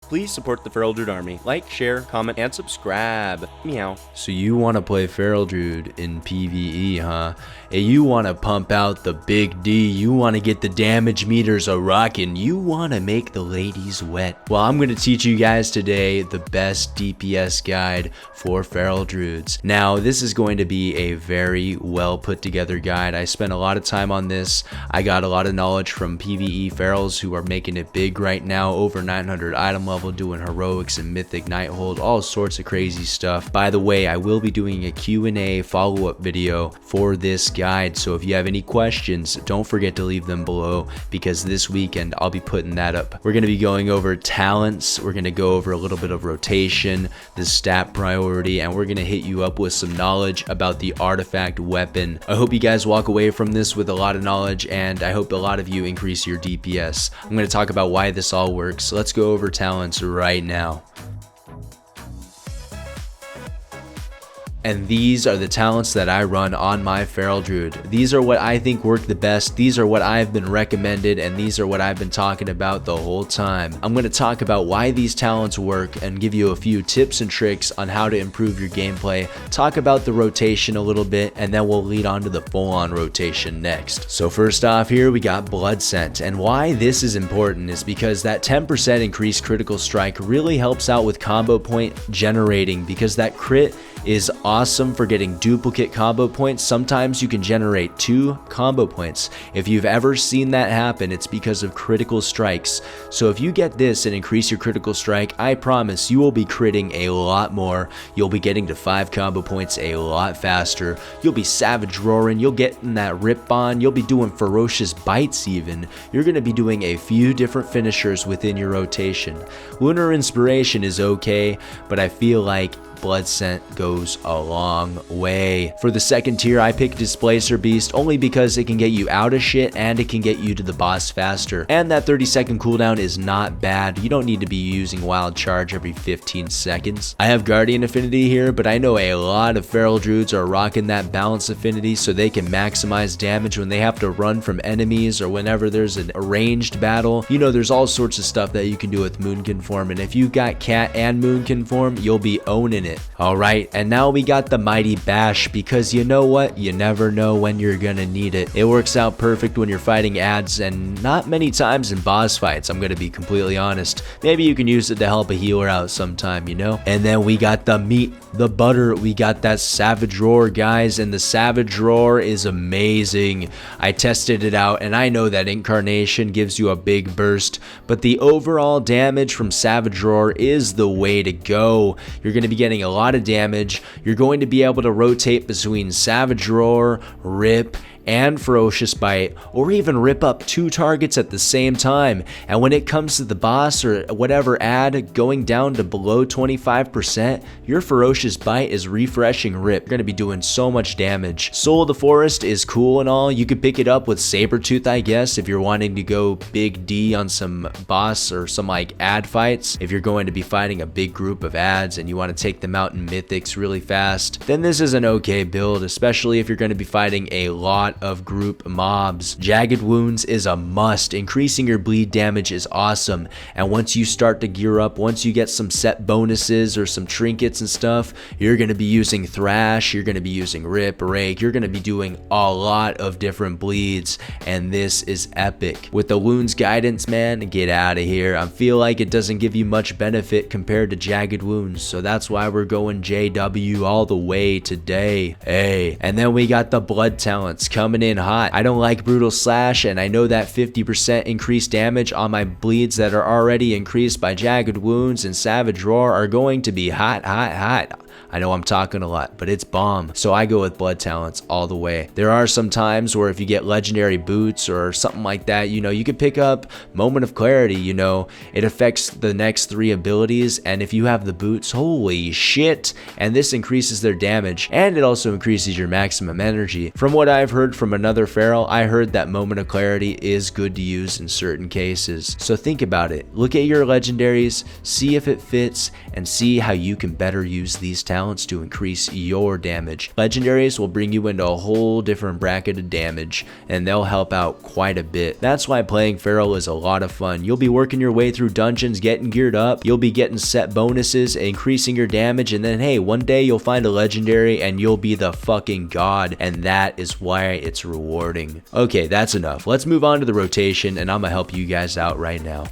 Please support the Feral Druid army. Like, share, comment, and subscribe. Meow. So you want to play Feral Druid in PvE, huh? Hey, you want to pump out the big D, you want to get the damage meters a-rockin', you want to make the ladies wet. Well, I'm going to teach you guys today the best DPS guide for Feral Druids. Now, this is going to be a very well put together guide. I spent a lot of time on this. I got a lot of knowledge from PvE Ferals who are making it big right now, over 900 item level, doing heroics and mythic nighthold, all sorts of crazy stuff. By the way, I will be doing a Q&A follow-up video for this guide, so if you have any questions, don't forget to leave them below, because this weekend I'll be putting that up. We're going to be going over talents, we're going to go over a little bit of rotation, the stat priority, and we're going to hit you up with some knowledge about the artifact weapon. I hope you guys walk away from this with a lot of knowledge, and I hope a lot of you increase your DPS. I'm going to talk about why this all works. Let's go over talents right now. And these are the talents that I run on my Feral Druid. These are what I think work the best. These are what I've been recommended, and these are what I've been talking about the whole time. I'm going to talk about why these talents work and give you a few tips and tricks on how to improve your gameplay, talk about the rotation a little bit, and then we'll lead on to the full-on rotation next. So first off here, we got Blood Scent, and why this is important is because that 10% increased critical strike really helps out with combo point generating, because that crit is awesome for getting duplicate combo points. Sometimes you can generate 2 combo points. If you've ever seen that happen, it's because of critical strikes. So if you get this and increase your critical strike, I promise you will be critting a lot more. You'll be getting to 5 combo points a lot faster. You'll be savage roaring, you'll get in that rip on, you'll be doing ferocious bites even. You're going to be doing a few different finishers within your rotation. Lunar Inspiration is okay, but I feel like Blood Scent goes a long way. For the second tier, I pick Displacer Beast only because it can get you out of shit and it can get you to the boss faster. And that 30-second cooldown is not bad. You don't need to be using Wild Charge every 15 seconds. I have Guardian Affinity here, but I know a lot of Feral Druids are rocking that Balance Affinity so they can maximize damage when they have to run from enemies or whenever there's an arranged battle. You know, there's all sorts of stuff that you can do with Moon Conform, and if you got Cat and Moon Conform, you'll be owning it. Alright, and now we got the Mighty Bash, because you know what? You never know when you're gonna need it. It works out perfect when you're fighting ads, and not many times in boss fights, I'm gonna be completely honest. Maybe you can use it to help a healer out sometime, you know? And then we got the meat, the butter, we got that Savage Roar, guys, and the Savage Roar is amazing. I tested it out, and I know that Incarnation gives you a big burst, but the overall damage from Savage Roar is the way to go. You're gonna be getting a lot of damage. You're going to be able to rotate between Savage Roar, Rip, and Ferocious Bite, or even rip up 2 targets at the same time. And when it comes to the boss or whatever ad going down to below 25%, your Ferocious Bite is refreshing Rip. You're going to be doing so much damage. Soul of the Forest is cool and all. You could pick it up with Sabretooth, I guess, if you're wanting to go big D on some boss or some like ad fights. If you're going to be fighting a big group of ads and you want to take them out in mythics really fast, then this is an okay build, especially if you're going to be fighting a lot of group mobs. Jagged Wounds is a must. Increasing your bleed damage is awesome, and once you start to gear up, once you get some set bonuses or some trinkets and stuff, you're going to be using Thrash, you're going to be using Rip, Rake, you're going to be doing a lot of different bleeds, and this is epic. With the Wounds Guidance, man, get out of here. I feel like it doesn't give you much benefit compared to Jagged Wounds, so that's why we're going JW all the way today. Hey, and then we got the Blood talents coming in hot. I don't like Brutal Slash, and I know that 50% increased damage on my bleeds that are already increased by Jagged Wounds and Savage Roar are going to be hot. I know I'm talking a lot, but it's bomb. So I go with Blood talents all the way. There are some times where if you get legendary boots or something like that, you know, you could pick up Moment of Clarity, you know, it affects the next 3 abilities, and if you have the boots, holy shit, and this increases their damage, and it also increases your maximum energy. From what I've heard from another Feral, I heard that Moment of Clarity is good to use in certain cases. So think about it. Look at your legendaries, see if it fits, and see how you can better use these talents. talents to increase your damage. Legendaries will bring you into a whole different bracket of damage, and they'll help out quite a bit. That's why playing Feral is a lot of fun. You'll be working your way through dungeons, getting geared up, you'll be getting set bonuses, increasing your damage, and then hey, one day you'll find a legendary and you'll be the fucking god, and that is why it's rewarding. Okay, that's enough. Let's move on to the rotation, and I'm gonna help you guys out right now.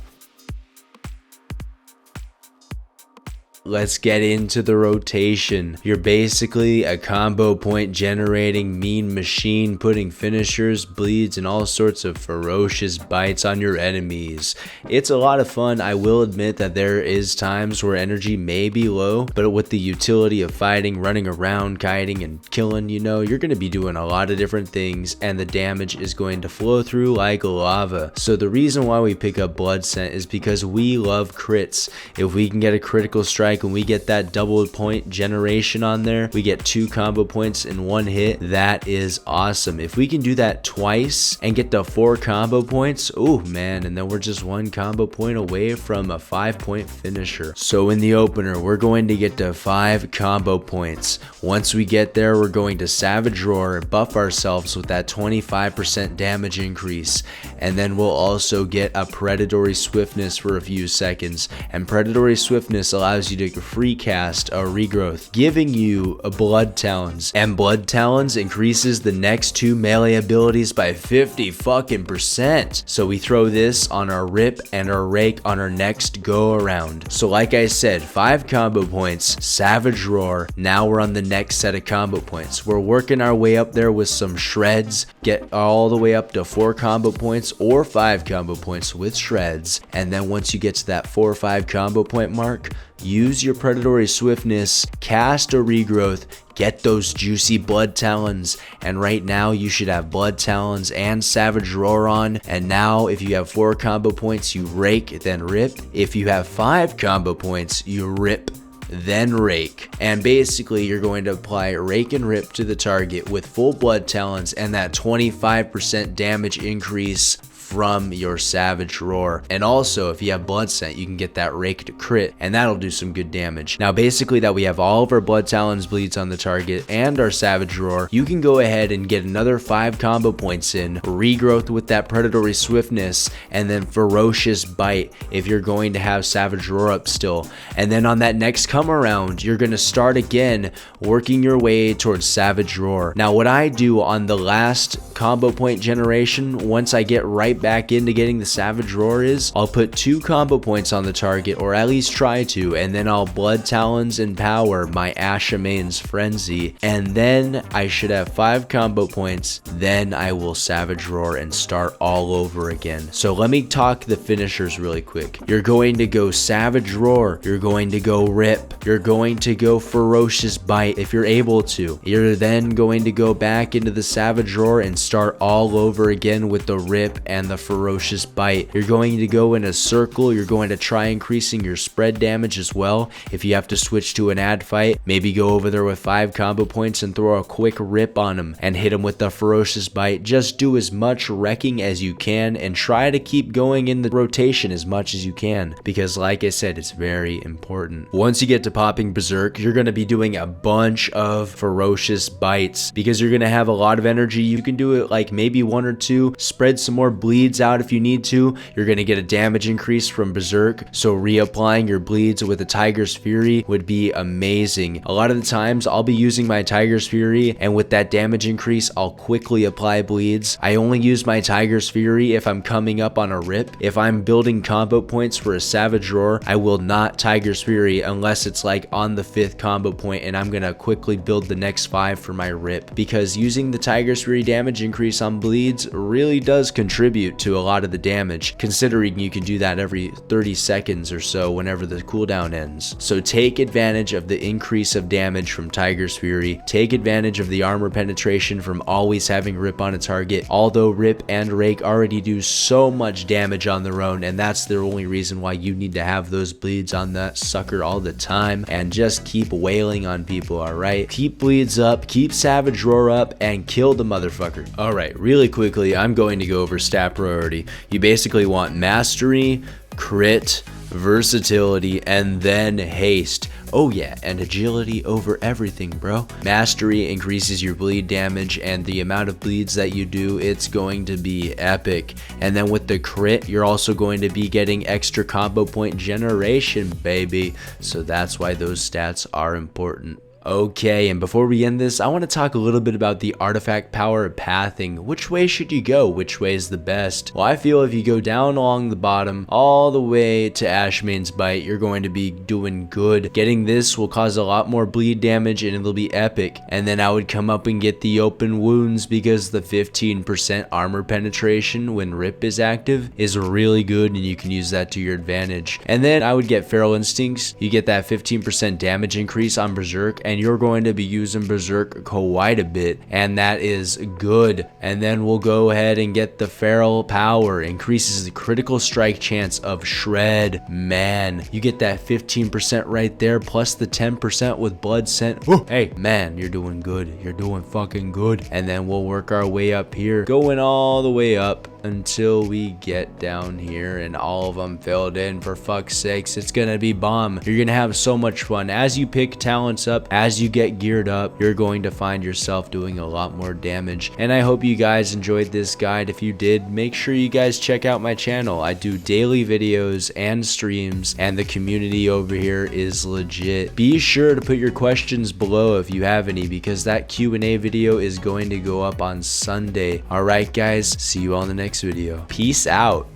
Let's get into the rotation. You're basically a combo point generating mean machine, putting finishers, bleeds, and all sorts of ferocious bites on your enemies. It's a lot of fun. I will admit that there is times where energy may be low, but with the utility of fighting, running around, kiting, and killing, you know, you're going to be doing a lot of different things, and the damage is going to flow through like lava. So the reason why we pick up Blood Scent is because we love crits. If we can get a critical strike, when we get that double point generation on there, we get 2 combo points in one hit. That is awesome. If we can do that twice and get the 4 combo points, oh man, and then we're just 1 combo point away from a 5-point finisher. So in the opener, we're going to get to 5 combo points. Once we get there, we're going to Savage Roar and buff ourselves with that 25% damage increase, and then we'll also get a Predatory Swiftness for a few seconds, and Predatory Swiftness allows you to free cast a regrowth, giving you a Blood Talons, and Blood Talons increases the next 2 melee abilities by 50%. So we throw this on our Rip and our Rake on our next go around. So like I said, 5 combo points, Savage Roar. Now we're on the next set of combo points. We're working our way up there with some shreds, get all the way up to 4 combo points or 5 combo points with shreds, and then once you get to that 4 or 5 combo point mark, use your Predatory Swiftness, cast a regrowth, get those juicy Blood Talons, and right now you should have Blood Talons and Savage Roar on. And now if you have 4 combo points, you Rake, then Rip. If you have 5 combo points, you Rip, then Rake. And basically you're going to apply Rake and Rip to the target with full Blood Talons and that 25% damage increase from your Savage Roar. And also if you have Blood Scent, you can get that Rake to crit, and that'll do some good damage. Now basically that we have all of our Blood Talons bleeds on the target and our Savage Roar, you can go ahead and get another 5 combo points in, regrowth with that Predatory Swiftness, and then Ferocious Bite if you're going to have Savage Roar up still. And then on that next come around, you're going to start again working your way towards Savage Roar. Now what I do on the last combo point generation, once I get right back into getting the Savage Roar, is I'll put 2 combo points on the target, or at least try to, and then I'll Blood Talons and power my Ashamane's Frenzy, and then I should have 5 combo points. Then I will Savage Roar and start all over again. So let me talk the finishers really quick. You're going to go Savage Roar, you're going to go Rip, you're going to go Ferocious Bite if you're able to. You're then going to go back into the Savage Roar and start all over again with the Rip and the Ferocious Bite. You're going to go in a circle. You're going to try increasing your spread damage as well. If you have to switch to an ad fight, maybe go over there with 5 combo points and throw a quick Rip on them and hit them with the Ferocious Bite. Just do as much wrecking as you can and try to keep going in the rotation as much as you can, because like I said, it's very important. Once you get to popping Berserk, you're going to be doing a bunch of Ferocious Bites because you're going to have a lot of energy. You can do it like maybe 1 or 2, spread some more bleeds out if you need to. You're going to get a damage increase from Berserk, so reapplying your bleeds with a Tiger's Fury would be amazing. A lot of the times I'll be using my Tiger's Fury, and with that damage increase I'll quickly apply bleeds. I only use my Tiger's Fury if I'm coming up on a Rip. If I'm building combo points for a Savage Roar, I will not Tiger's Fury unless it's like on the 5th combo point and I'm gonna quickly build the next 5 for my Rip, because using the Tiger's Fury damage increase on bleeds really does contribute to a lot of the damage, considering you can do that every 30 seconds or so whenever the cooldown ends. So take advantage of the increase of damage from Tiger's Fury, take advantage of the armor penetration from always having Rip on a target, although Rip and Rake already do so much damage on their own, and that's the only reason why you need to have those bleeds on that sucker all the time, and just keep wailing on people, alright? Keep bleeds up, keep Savage Roar up, and kill the motherfucker. Alright, really quickly, I'm going to go over stat priority. You basically want Mastery, Crit, versatility, and then haste. Oh yeah, and agility over everything, bro. Mastery increases your bleed damage, and the amount of bleeds that you do, it's going to be epic. And then with the crit, you're also going to be getting extra combo point generation, baby. So that's why those stats are important. Okay, and before we end this, I want to talk a little bit about the artifact power pathing. Which way should you go? Which way is the best? Well, I feel if you go down along the bottom all the way to Ashmane's Bite, you're going to be doing good. Getting this will cause a lot more bleed damage and it'll be epic. And then I would come up and get the open wounds, because the 15% armor penetration when Rip is active is really good and you can use that to your advantage. And then I would get Feral Instincts. You get that 15% damage increase on Berserk, and you're going to be using Berserk quite a bit, and that is good. And then we'll go ahead and get the Feral Power, increases the critical strike chance of Shred. Man, you get that 15% right there, plus the 10% with Blood Scent. Hey man, you're doing good, you're doing fucking good. And then we'll work our way up here, going all the way up until we get down here and all of them filled in. For fuck's sakes, it's gonna be bomb. You're gonna have so much fun as you pick talents up. As you get geared up, you're going to find yourself doing a lot more damage. And I hope you guys enjoyed this guide. If you did, make sure you guys check out my channel. I do daily videos and streams, and the community over here is legit. Be sure to put your questions below if you have any, because that Q&A video is going to go up on Sunday. All right guys, see you on the next video. Peace out.